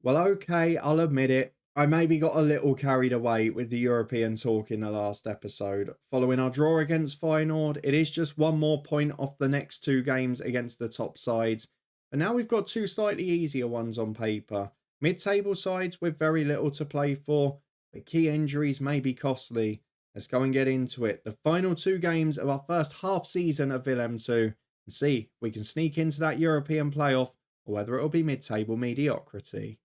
Well, okay, I'll admit it. I maybe got a little carried away with the European talk in the last episode. Following our draw against Feyenoord, it is just one more point off the next two games against the top sides. But now we've got two slightly easier ones on paper. Mid-table sides with very little to play for, but key injuries may be costly. Let's go and get into it. The final two games of our first half season of Willem II and see if we can sneak into that European playoff or whether it'll be mid-table mediocrity.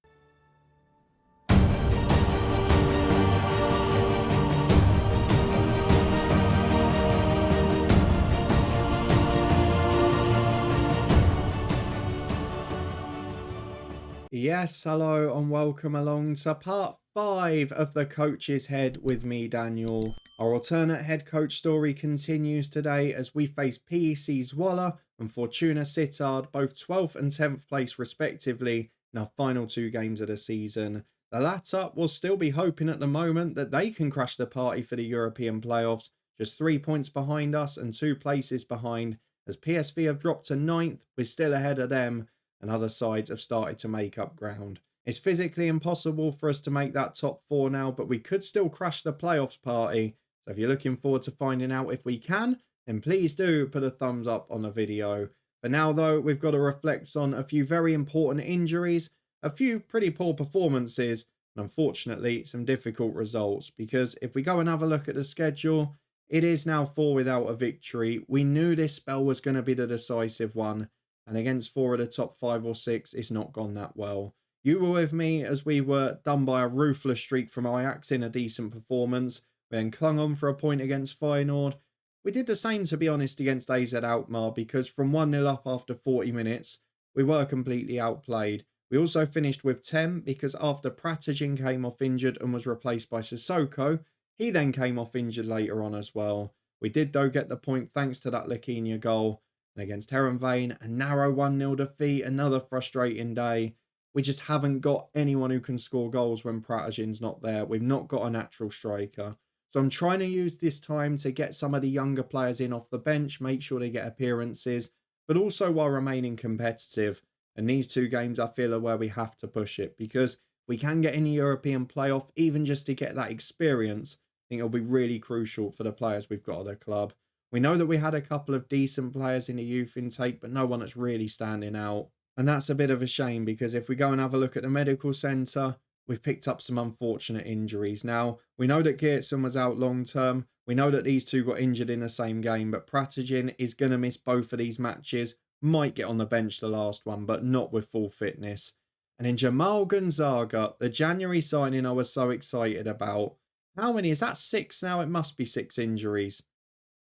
Yes, hello and welcome along to part 5 of the Coach's Head with me, Daniel. Our alternate head coach story continues today as we face PEC Zwolle and Fortuna Sittard, both 12th and 10th place respectively, in our final two games of the season. The latter will still be hoping at the moment that they can crash the party for the European playoffs, just 3 points behind us and 2 places behind, as PSV have dropped to 9th, we're still ahead of them, and other sides have started to make up ground. It's physically impossible for us to make that top 4 now, but we could still crash the playoffs party. So if you're looking forward to finding out if we can, then please do put a thumbs up on the video. For now though, we've got to reflect on a few very important injuries, a few pretty poor performances, and unfortunately some difficult results, because if we go and have a look at the schedule, it is now 4 without a victory. We knew this spell was going to be the decisive one, and against 4 of the top 5 or 6, it's not gone that well. You were with me as we were done by a ruthless streak from Ajax in a decent performance. We then clung on for a point against Feyenoord. We did the same, to be honest, against AZ Alkmaar, because from 1-0 up after 40 minutes, we were completely outplayed. We also finished with 10 because after Pratagin came off injured and was replaced by Sissoko, he then came off injured later on as well. We did though get the point thanks to that Lakinia goal. And against Heerenveen, a narrow 1-0 defeat, another frustrating day. We just haven't got anyone who can score goals when Pratagin's not there. We've not got a natural striker. So I'm trying to use this time to get some of the younger players in off the bench, make sure they get appearances, but also while remaining competitive. And these two games I feel are where we have to push it, because we can get in the European playoff, even just to get that experience. I think it'll be really crucial for the players we've got at the club. We know that we had a couple of decent players in the youth intake, but no one that's really standing out. And that's a bit of a shame, because if we go and have a look at the medical centre, we've picked up some unfortunate injuries. Now, we know that Geertsen was out long term. We know that these two got injured in the same game, but Pratagin is going to miss both of these matches. Might get on the bench the last one, but not with full fitness. And in Jamal Gonzaga, the January signing I was so excited about. How many? Is that 6 now? It must be 6 injuries.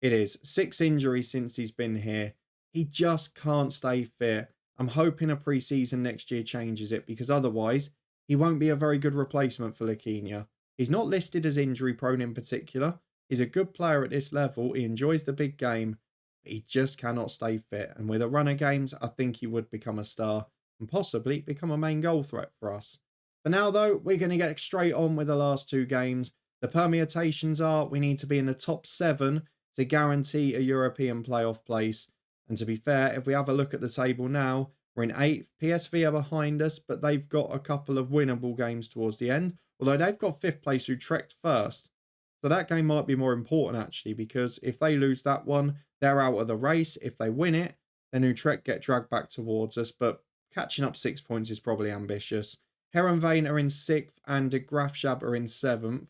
It is 6 injuries since he's been here. He just can't stay fit. I'm hoping a pre-season next year changes it, because otherwise he won't be a very good replacement for Lakinia. He's not listed as injury prone in particular. He's a good player at this level. He enjoys the big game. But he just cannot stay fit. And with a run of games, I think he would become a star and possibly become a main goal threat for us. For now though, we're going to get straight on with the last two games. The permutations are we need to be in the top 7 to guarantee a European playoff place. And to be fair, if we have a look at the table now, we're in 8th. PSV are behind us, but they've got a couple of winnable games towards the end. Although they've got 5th place Utrecht first. So that game might be more important actually, because if they lose that one, they're out of the race. If they win it, then Utrecht get dragged back towards us. But catching up 6 points is probably ambitious. Heerenveen are in 6th and De Graafschap are in 7th.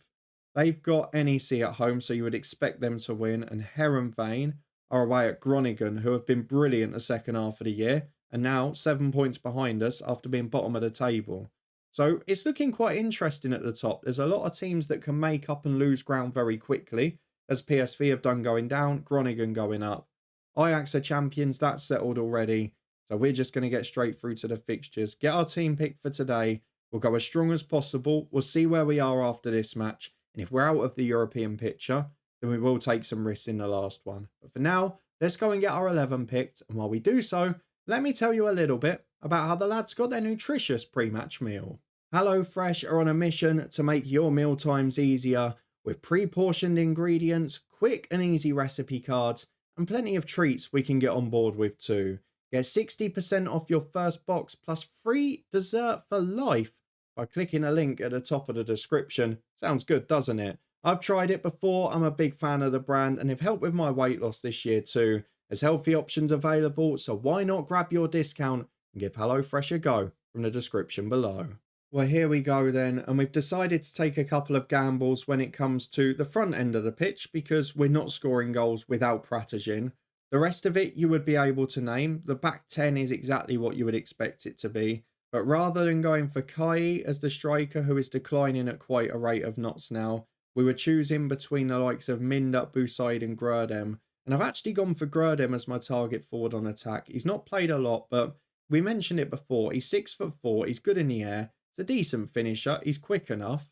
They've got NEC at home, so you would expect them to win. And Heerenveen are away at Groningen, who have been brilliant the second half of the year, and now 7 points behind us after being bottom of the table. So it's looking quite interesting at the top. There's a lot of teams that can make up and lose ground very quickly, as PSV have done going down, Groningen going up. Ajax are champions, that's settled already. So we're just going to get straight through to the fixtures, get our team picked for today. We'll go as strong as possible. We'll see where we are after this match. And if we're out of the European picture, then we will take some risks in the last one. But for now, let's go and get our 11 picked. And while we do so, let me tell you a little bit about how the lads got their nutritious pre-match meal. HelloFresh are on a mission to make your meal times easier with pre-portioned ingredients, quick and easy recipe cards, and plenty of treats we can get on board with too. Get 60% off your first box plus free dessert for life by clicking a link at the top of the description. Sounds good, doesn't it? I've tried it before, I'm a big fan of the brand, and have helped with my weight loss this year too. There's healthy options available, so why not grab your discount and give HelloFresh a go from the description below. Well, here we go then, and we've decided to take a couple of gambles when it comes to the front end of the pitch because we're not scoring goals without Pratagin. The rest of it you would be able to name. The back 10 is exactly what you would expect it to be. But rather than going for Kai as the striker, who is declining at quite a rate of knots now, we were choosing between the likes of Minda, Busaid and Grerdem. And I've actually gone for Grerdem as my target forward on attack. He's not played a lot, but we mentioned it before. He's 6'4", he's good in the air. It's a decent finisher. He's quick enough.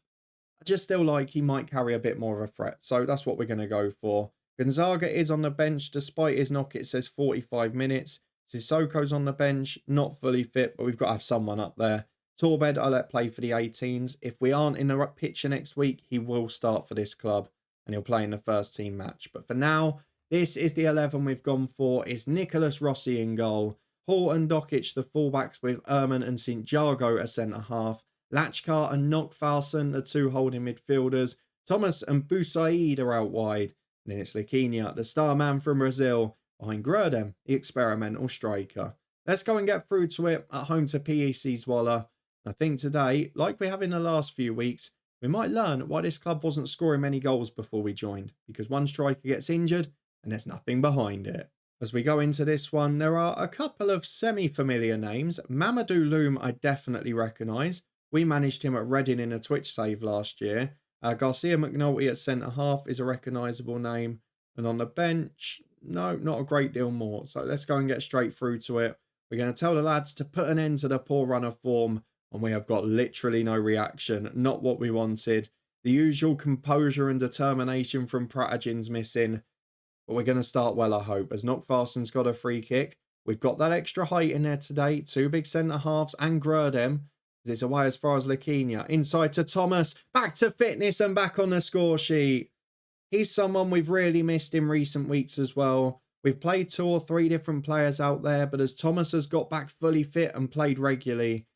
I just feel like he might carry a bit more of a threat. So that's what we're going to go for. Gonzaga is on the bench. Despite his knock, it says 45 minutes. Sissoko's on the bench. Not fully fit, but we've got to have someone up there. Torbed, I let play for the 18s. If we aren't in the picture next week, he will start for this club. And he'll play in the first team match. But for now, this is the 11 we've gone for. It's Nicholas Rossi in goal. Hall and Dokic, the fullbacks, with Erman and St. Jago as centre-half. Lachkar and Nockfarson, the two holding midfielders. Thomas and Busaid are out wide. And then it's Lequinha, the star man from Brazil, behind Grerdem, the experimental striker. Let's go and get through to it at home to PEC Zwolle. I think today, like we have in the last few weeks, we might learn why this club wasn't scoring many goals before we joined. Because one striker gets injured and there's nothing behind it. As we go into this one, there are a couple of semi-familiar names. Mamadou Loom I definitely recognise. We managed him at Reading in a Twitch save last year. Garcia McNulty at centre-half is a recognisable name. And on the bench, no, not a great deal more. So let's go and get straight through to it. We're going to tell the lads to put an end to the poor run of form. And we have got literally no reaction. Not what we wanted. The usual composure and determination from Pratagin's missing. But we're going to start well, I hope, as Nockfarson's got a free kick. We've got that extra height in there today. Two big centre-halves and Grerdem. It's away as far as Lequinha. Inside to Thomas. Back to fitness and back on the score sheet. He's someone we've really missed in recent weeks as well. We've played 2 or 3 different players out there, but as Thomas has got back fully fit and played regularly,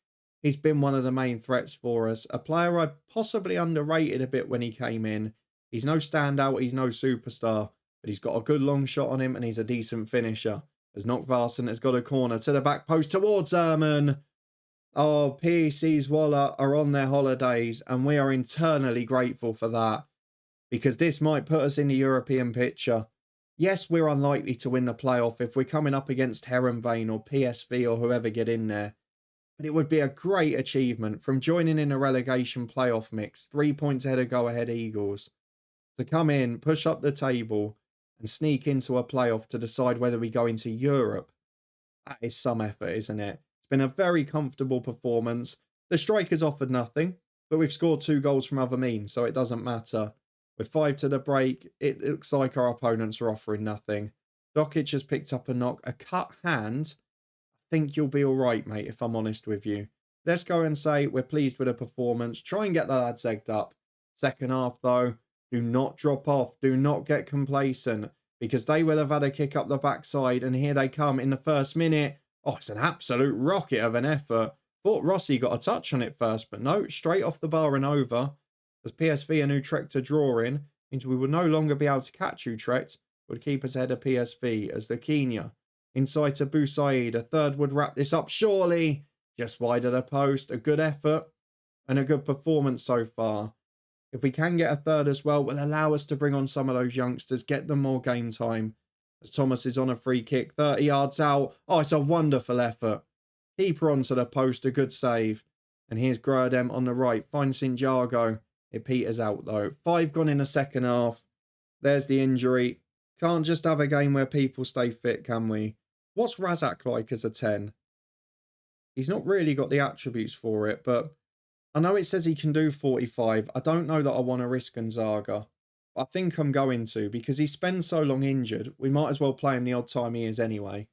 he's been one of the main threats for us. A player I possibly underrated a bit when he came in. He's no standout, he's no superstar. But he's got a good long shot on him and he's a decent finisher. As Nockfarson has got a corner to the back post towards Erman. Oh, PEC Zwolle are on their holidays and we are internally grateful for that. Because this might put us in the European picture. Yes, we're unlikely to win the playoff if we're coming up against Heronveen or PSV or whoever get in there. But it would be a great achievement from joining in a relegation playoff mix, 3 points ahead of go-ahead Eagles. To come in, push up the table and sneak into a playoff to decide whether we go into Europe. That is some effort, isn't it? It's been a very comfortable performance. The strikers offered nothing, but we've scored 2 goals from other means, so it doesn't matter. With 5 to the break, it looks like our opponents are offering nothing. Dokic has picked up a knock, a cut hand. I think you'll be all right, mate, if I'm honest with you. Let's go and say we're pleased with the performance. Try and get the lads egged up. Second half, though, do not drop off. Do not get complacent because they will have had a kick up the backside and here they come in the first minute. Oh, it's an absolute rocket of an effort. Thought Rossi got a touch on it first, but no, straight off the bar and over. As PSV and Utrecht are drawing, means we will no longer be able to catch Utrecht, would keep us ahead of PSV as Lequinha. Inside to Busaid, a third would wrap this up surely. Just wide of the post, a good effort and a good performance so far. If we can get a third as well, will allow us to bring on some of those youngsters, get them more game time. As Thomas is on a free kick, 30 yards out. Oh, it's a wonderful effort. Keeper onto the post, a good save. And here's Grerdem on the right, finds St. Jago. It peters out though. 5 gone in the second half. There's the injury. Can't just have a game where people stay fit, can we? What's Razak like as a 10? He's not really got the attributes for it, but I know it says he can do 45. I don't know that I want to risk Gonzaga. But I think I'm going to because he spends so long injured. We might as well play him the odd time he is anyway.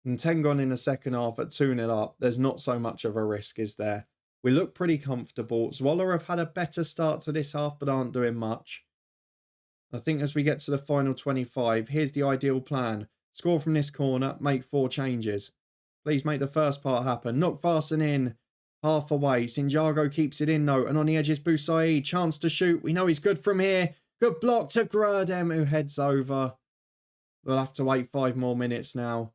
And 10 gone in the second half at 2-0 up. There's not so much of a risk, is there? We look pretty comfortable. Zwolle have had a better start to this half but aren't doing much. I think as we get to the final 25, here's the ideal plan. Score from this corner, make 4 changes. Please make the first part happen. Nockfarson in. half away. Sinjago keeps it in though, and on the edge is Boussaïd. Chance to shoot. We know he's good from here. Good block to Grudem, who heads over. We'll have to wait 5 more minutes now.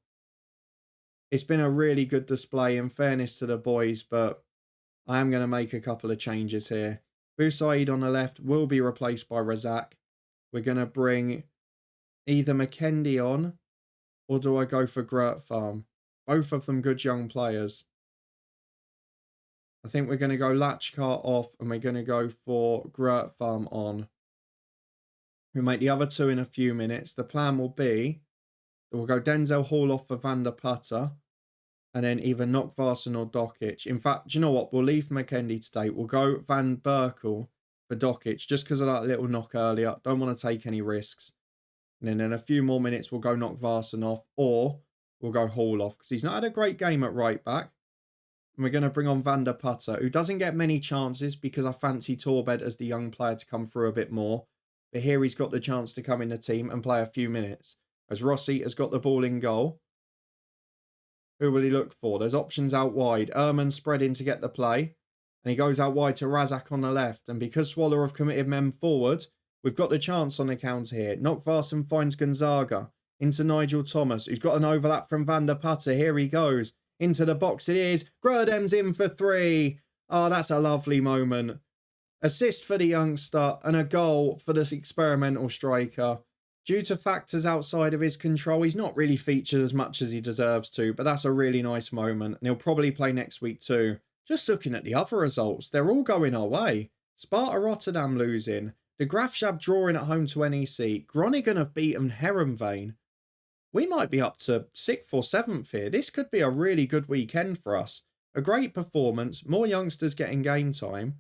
It's been a really good display, in fairness to the boys, but I am going to make a couple of changes here. Boussaïd on the left will be replaced by Razak. We're going to bring either McKendy on, or do I go for Gert Farm? Both of them good young players. I think we're going to go Latchkar off, and we're going to go for Gert Farm on. We'll make the other two in a few minutes. The plan will be that we'll go Denzel Hall off for Van der Putter, and then either Knockvarson or Dokic. In fact, do you know what? We'll leave McKendy today. We'll go Van Berkel for Dokic, just because of that little knock earlier. Don't want to take any risks. And then in a few more minutes, we'll go Knockvarson off, or we'll go Hall off, because he's not had a great game at right back. And we're going to bring on Van der Putter, who doesn't get many chances because I fancy Torbed as the young player to come through a bit more. But here he's got the chance to come in the team and play a few minutes. As Rossi has got the ball in goal. Who will he look for? There's options out wide. Ehrman spreading to get the play. And he goes out wide to Razak on the left. And because Zwolle have committed men forward, we've got the chance on the counter here. Knockvarson finds Gonzaga. Into Nigel Thomas, who's got an overlap from Van der Putter. Here he goes. Into the box it is. Grudem's in for 3. Oh, that's a lovely moment. Assist for the youngster and a goal for this experimental striker. Due to factors outside of his control, he's not really featured as much as he deserves to, but that's a really nice moment, and he'll probably play next week too. Just looking at the other results, they're all going our way. Sparta Rotterdam losing, De Graafschap drawing at home to NEC, Groningen have beaten Heerenveen. We might be up to 6th or 7th here. This could be a really good weekend for us. A great performance, more youngsters getting game time.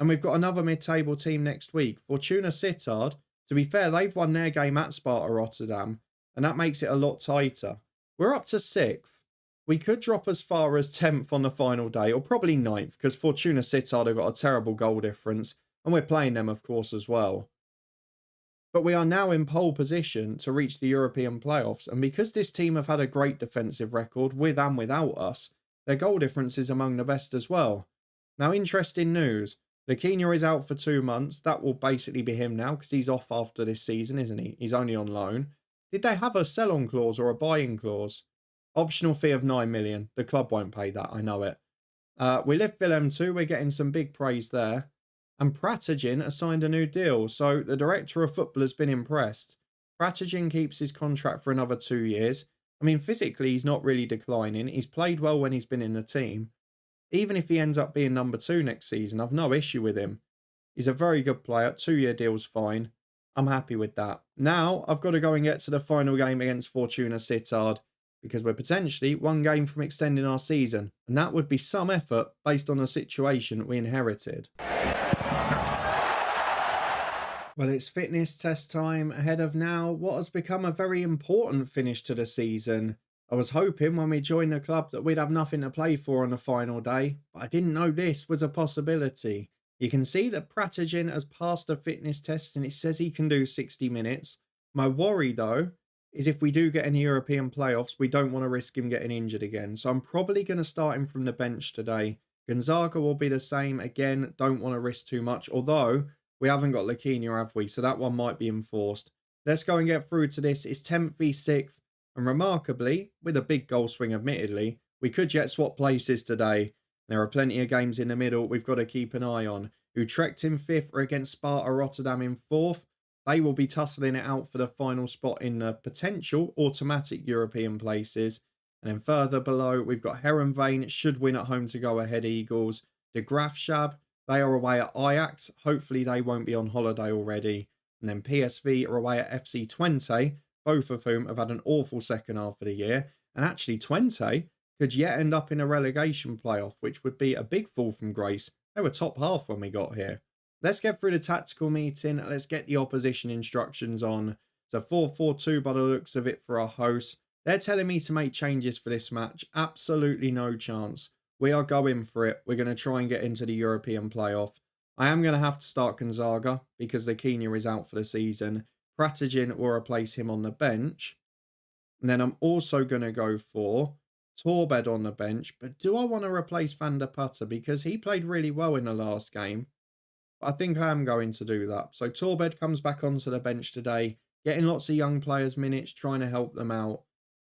And we've got another mid-table team next week. Fortuna Sittard. To be fair, they've won their game at Sparta Rotterdam, and that makes it a lot tighter. We're up to 6th. We could drop as far as 10th on the final day, or probably 9th, because Fortuna Sittard have got a terrible goal difference, and we're playing them, of course, as well. But we are now in pole position to reach the European playoffs, and because this team have had a great defensive record, with and without us, their goal difference is among the best as well. Now, interesting news. Laquina is out for 2 months. That will basically be him now because he's off after this season, isn't he? He's only on loan. Did they have a sell-on clause or a buy-in clause? Optional fee of 9 million. The club won't pay that, I know it. We left Willem II. We're getting some big praise there. And Pratagin has signed a new deal. So the director of football has been impressed. Pratagin keeps his contract for another 2 years. I mean, physically, he's not really declining. He's played well when he's been in the team. Even if he ends up being number 2 next season, I've no issue with him. He's a very good player. 2-year deal's fine. I'm happy with that. Now, I've got to go and get to the final game against Fortuna Sittard because we're potentially 1 game from extending our season. And that would be some effort based on the situation we inherited. Well, it's fitness test time ahead of now what has become a very important finish to the season. I was hoping when we joined the club that we'd have nothing to play for on the final day, but I didn't know this was a possibility. You can see that Pratagin has passed the fitness test and it says he can do 60 minutes. My worry though, is if we do get in the European playoffs, we don't want to risk him getting injured again. So I'm probably going to start him from the bench today. Gonzaga will be the same. Again, don't want to risk too much, although we haven't got Laquina, have we? So that one might be enforced. Let's go and get through to this. It's 10th v 6th. And remarkably, with a big goal swing admittedly, we could yet swap places today. There are plenty of games in the middle we've got to keep an eye on. Utrecht in 5th are against Sparta Rotterdam in 4th. They will be tussling it out for the final spot in the potential automatic European places. And then further below, we've got Heerenveen, should win at home to go ahead Eagles. De Graafschap, they are away at Ajax. Hopefully they won't be on holiday already. And then PSV are away at FC20. Both of whom have had an awful second half of the year. And actually, Twente could yet end up in a relegation playoff, which would be a big fall from grace. They were top half when we got here. Let's get through the tactical meeting. Let's get the opposition instructions on. It's a 4-4-2 by the looks of it for our hosts. They're telling me to make changes for this match. Absolutely no chance. We are going for it. We're going to try and get into the European playoff. I am going to have to start Gonzaga because Laquina is out for the season. Pratagin will replace him on the bench. And then I'm also going to go for Torbed on the bench, but do I want to replace Van der Putter because he played really well in the last game? I think I am going to do that. So Torbed comes back onto the bench today, getting lots of young players minutes, trying to help them out.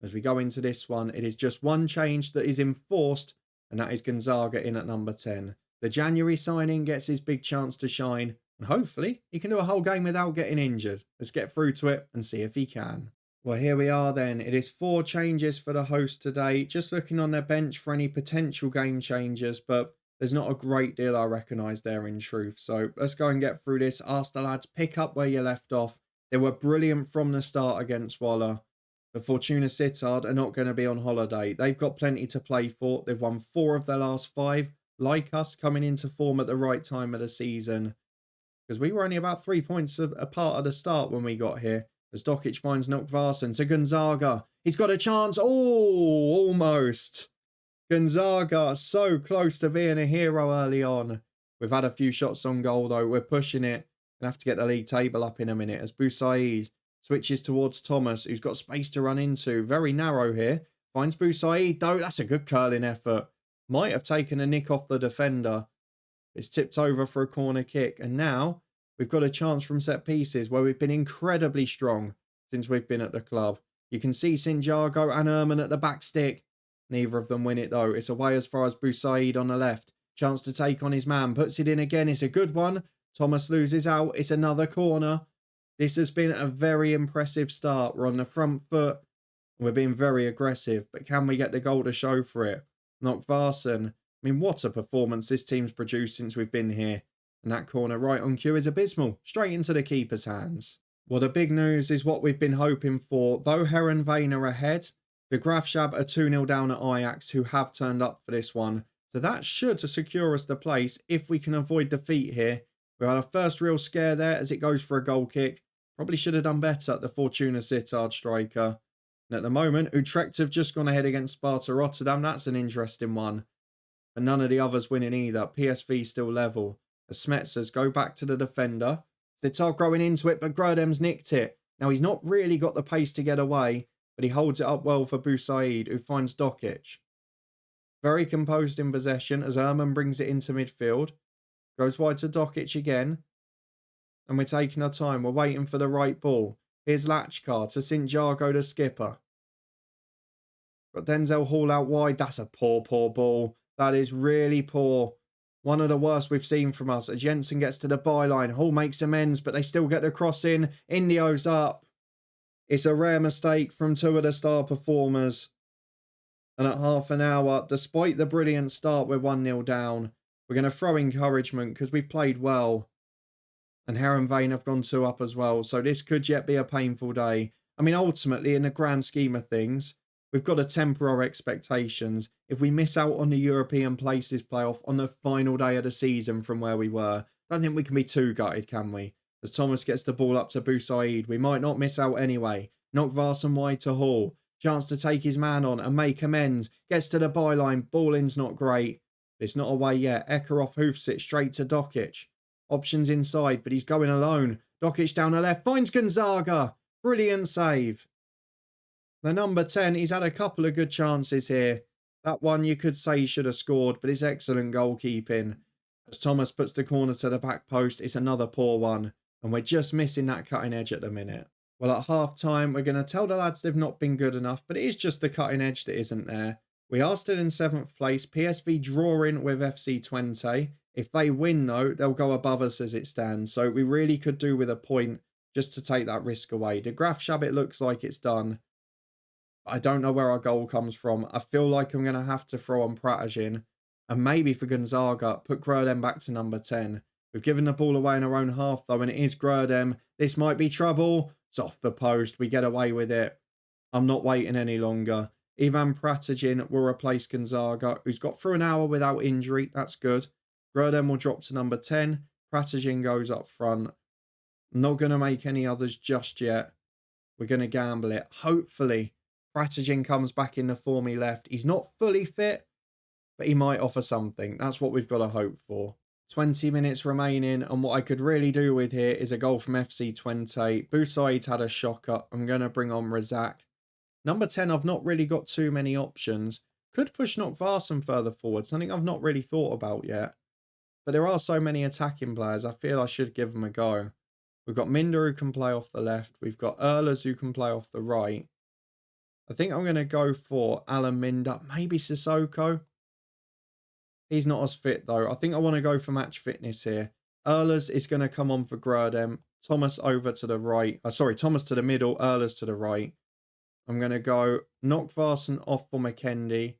As we go into this one, it is just one change that is enforced, and that is Gonzaga in at number 10. The January signing gets his big chance to shine, and hopefully he can do a whole game without getting injured. Let's get through to it and see if he can. Well, here we are then. It is 4 changes for the host today. Just looking on their bench for any potential game changers, but there's not a great deal I recognise there in truth. So let's go and get through this. Ask the lads, pick up where you left off. They were brilliant from the start against Zwolle. The Fortuna Sittard are not going to be on holiday. They've got plenty to play for. They've won 4 of their last 5. Like us, coming into form at the right time of the season. Because we were only about 3 points apart at the start when we got here. As Dokic finds Nokvarsen to Gonzaga. He's got a chance. Oh, almost. Gonzaga, so close to being a hero early on. We've had a few shots on goal, though. We're pushing it. We'll have to get the league table up in a minute. As Boussaid switches towards Thomas, who's got space to run into. Very narrow here. Finds Boussaid, though. That's a good curling effort. Might have taken a nick off the defender. It's tipped over for a corner kick. And now we've got a chance from set pieces where we've been incredibly strong since we've been at the club. You can see Santiago and Erman at the back stick. Neither of them win it though. It's away as far as Boussaid on the left. Chance to take on his man. Puts it in again. It's a good one. Thomas loses out. It's another corner. This has been a very impressive start. We're on the front foot. We're being very aggressive. But can we get the goal to show for it? Nokvarsen. I mean, what a performance this team's produced since we've been here. And that corner right on cue is abysmal. Straight into the keeper's hands. Well, the big news is what we've been hoping for. Though Herenveen are ahead, the Graafschap are 2-0 down at Ajax, who have turned up for this one. So that should secure us the place if we can avoid defeat here. We had our first real scare there as it goes for a goal kick. Probably should have done better, the Fortuna Sittard striker. And at the moment, Utrecht have just gone ahead against Sparta Rotterdam. That's an interesting one. And none of the others winning either. PSV still level. As Smetzers go back to the defender. Sittard growing into it, but Grudem's nicked it. Now, he's not really got the pace to get away, but he holds it up well for Boussaid, who finds Dokic. Very composed in possession as Erman brings it into midfield. Goes wide to Dokic again. And we're taking our time. We're waiting for the right ball. Here's Lachkar to Santiago, the skipper. Got Denzel Hall out wide. That's a poor ball. That is really poor. One of the worst we've seen from us. As Jensen gets to the byline. Hall makes amends, but they still get the cross in. Indio's up. It's a rare mistake from 2 of the star performers. And at half an hour, despite the brilliant start, we're 1-0 down. We're going to throw encouragement because we played well. And Herenveen have gone 2 up as well. So this could yet be a painful day. I mean, ultimately, in the grand scheme of things, we've got to temper our expectations. If we miss out on the European Places Playoff on the final day of the season from where we were, I don't think we can be too gutted, can we? As Thomas gets the ball up to Boussaid, we might not miss out anyway. Nokvarsen wide to Hall. Chance to take his man on and make amends. Gets to the byline. Ball in's not great. It's not away yet. Ekerhoff hoofs it straight to Dokic. Options inside, but he's going alone. Dokic down the left. Finds Gonzaga. Brilliant save. The number 10, he's had a couple of good chances here. That one you could say he should have scored, but it's excellent goalkeeping. As Thomas puts the corner to the back post, it's another poor one. And we're just missing that cutting edge at the minute. Well, at half time, we're going to tell the lads they've not been good enough, but it is just the cutting edge that isn't there. We are still in 7th place. PSV drawing with FC20. If they win, though, they'll go above us as it stands. So we really could do with a point just to take that risk away. The Graafschap, it looks like it's done. I don't know where our goal comes from. I feel like I'm going to have to throw on Pratajin. And maybe for Gonzaga, put Grudem back to number 10. We've given the ball away in our own half, though, and it is Grudem. This might be trouble. It's off the post. We get away with it. I'm not waiting any longer. Ivan Pratajin will replace Gonzaga, who's got through an hour without injury. That's good. Grudem will drop to number 10. Pratajin goes up front. I'm not going to make any others just yet. We're going to gamble it. Hopefully, Pratajin comes back in the form he left. He's not fully fit, but he might offer something. That's what we've got to hope for. 20 minutes remaining, and what I could really do with here is a goal from FC20. Boussaid's had a shocker. I'm going to bring on Razak. Number 10, I've not really got too many options. Could push Knockvarson further forward, something I've not really thought about yet. But there are so many attacking players, I feel I should give them a go. We've got Minder who can play off the left. We've got Ehlers who can play off the right. I think I'm going to go for Alan Minder, maybe Sissoko. He's not as fit though. I think I want to go for match fitness here. Ehlers is going to come on for Grerdem. Thomas over to the right. Thomas to the middle, Ehlers to the right. I'm going to go Knockvarson off for McKendy.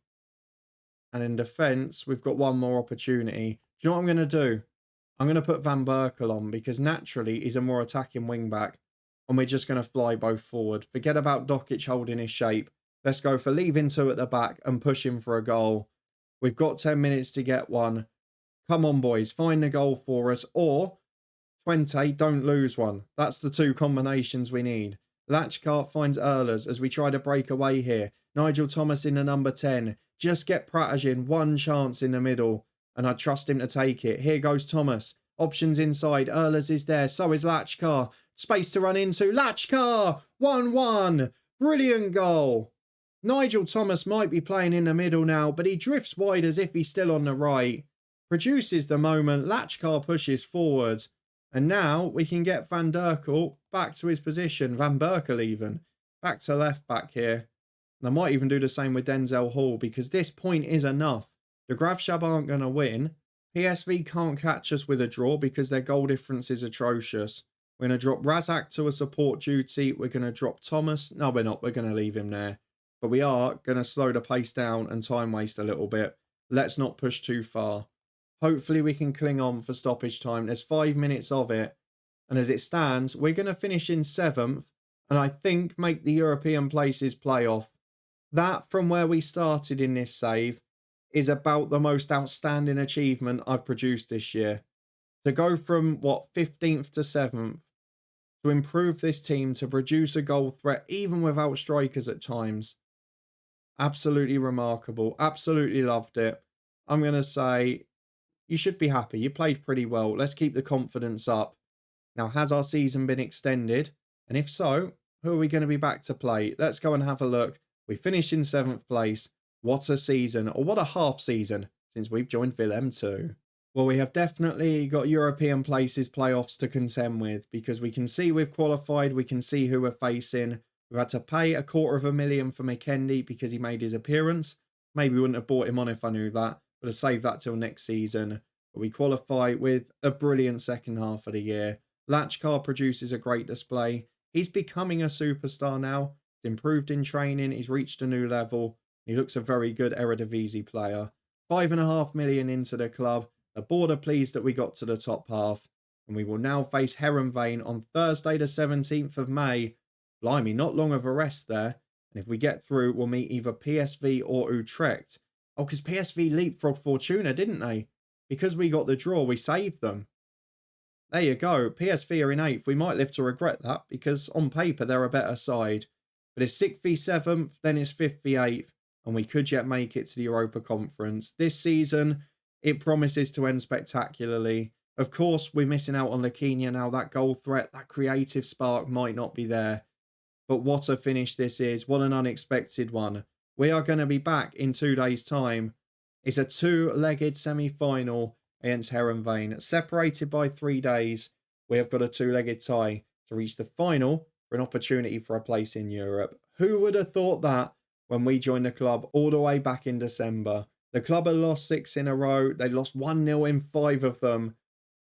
And in defence, we've got one more opportunity. Do you know what I'm going to do? I'm going to put Van Berkel on because naturally he's a more attacking wing-back. And we're just going to fly both forward. Forget about Dokic holding his shape. Let's go for leaving two at the back and push him for a goal. We've got 10 minutes to get one. Come on, boys. Find the goal for us. Or, 20, don't lose one. That's the two combinations we need. Latchkart finds Ehlers as we try to break away here. Nigel Thomas in the number 10. Just get Pratajin one chance in the middle. And I trust him to take it. Here goes Thomas. Options inside. Ehlers is there. So is Latchkar. Space to run into. Latchkar! 1-1. Brilliant goal. Nigel Thomas might be playing in the middle now, but he drifts wide as if he's still on the right. Produces the moment. Latchkar pushes forward. And now we can get Van Berkel back to his position. Van Berkel even. Back to left back here. And I might even do the same with Denzel Hall because this point is enough. The Graafschap aren't going to win. PSV can't catch us with a draw because their goal difference is atrocious. We're going to drop Razak to a support duty. We're going to drop Thomas. No, we're not. We're going to leave him there. But we are going to slow the pace down and time waste a little bit. Let's not push too far. Hopefully we can cling on for stoppage time. There's 5 minutes of it. And as it stands, we're going to finish in 7th. And I think make the European Places Playoff. That, from where we started in this save, is about the most outstanding achievement I've produced this year. To go from, 15th to 7th. To improve this team, to produce a goal threat, even without strikers at times. Absolutely remarkable. Absolutely loved it. I'm going to say, you should be happy. You played pretty well. Let's keep the confidence up. Now, has our season been extended? And if so, who are we going to be back to play? Let's go and have a look. We finished in 7th place. What a season, or what a half season, since we've joined Willem II. Well, we have definitely got European Places playoffs to contend with because we can see we've qualified. We can see who we're facing. We've had to pay $250,000 for McKendy because he made his appearance. Maybe we wouldn't have bought him on if I knew that. Would have saved that till next season. But we qualify with a brilliant second half of the year. Latchkar produces a great display. He's becoming a superstar now. He's improved in training. He's reached a new level. He looks a very good Eredivisie player. 5.5 million into the club. The board are pleased that we got to the top half. And we will now face Heerenveen on Thursday the 17th of May. Blimey, not long of a rest there. And if we get through, we'll meet either PSV or Utrecht. Oh, because PSV leapfrogged Fortuna, didn't they? Because we got the draw, we saved them. There you go. PSV are in 8th. We might live to regret that because on paper they're a better side. But it's 6th v 7th, then it's 5th v 8th. And we could yet make it to the Europa Conference. This season, it promises to end spectacularly. Of course, we're missing out on Lakinia now. That goal threat, that creative spark might not be there. But what a finish this is. What an unexpected one. We are going to be back in 2 days' time. It's a two-legged semi-final against Heerenveen. Separated by 3 days, we have got a two-legged tie to reach the final for an opportunity for a place in Europe. Who would have thought that when we joined the club all the way back in December? The club had lost 6 in a row. They lost 1-0 in 5 of them.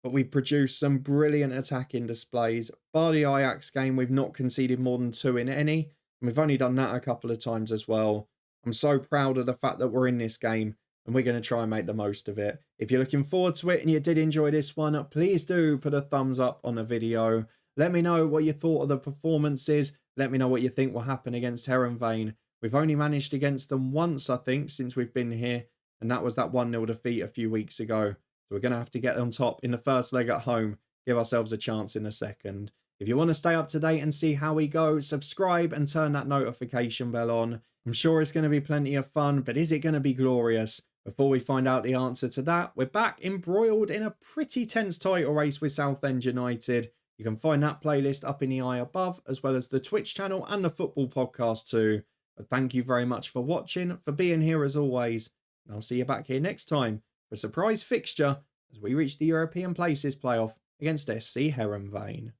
But we produced some brilliant attacking displays. Bar the Ajax game, we've not conceded more than 2 in any. And we've only done that a couple of times as well. I'm so proud of the fact that we're in this game. And we're going to try and make the most of it. If you're looking forward to it and you did enjoy this one, please do put a thumbs up on the video. Let me know what you thought of the performances. Let me know what you think will happen against Heerenveen. We've only managed against them once, I think, since we've been here. And that was that 1-0 defeat a few weeks ago. So we're going to have to get on top in the first leg at home. Give ourselves a chance in the second. If you want to stay up to date and see how we go, subscribe and turn that notification bell on. I'm sure it's going to be plenty of fun, but is it going to be glorious? Before we find out the answer to that, we're back embroiled in a pretty tense title race with Southend United. You can find that playlist up in the eye above, as well as the Twitch channel and the football podcast too. But thank you very much for watching, for being here as always, and I'll see you back here next time for a surprise fixture as we reach the European Places Playoff against SC Heerenveen.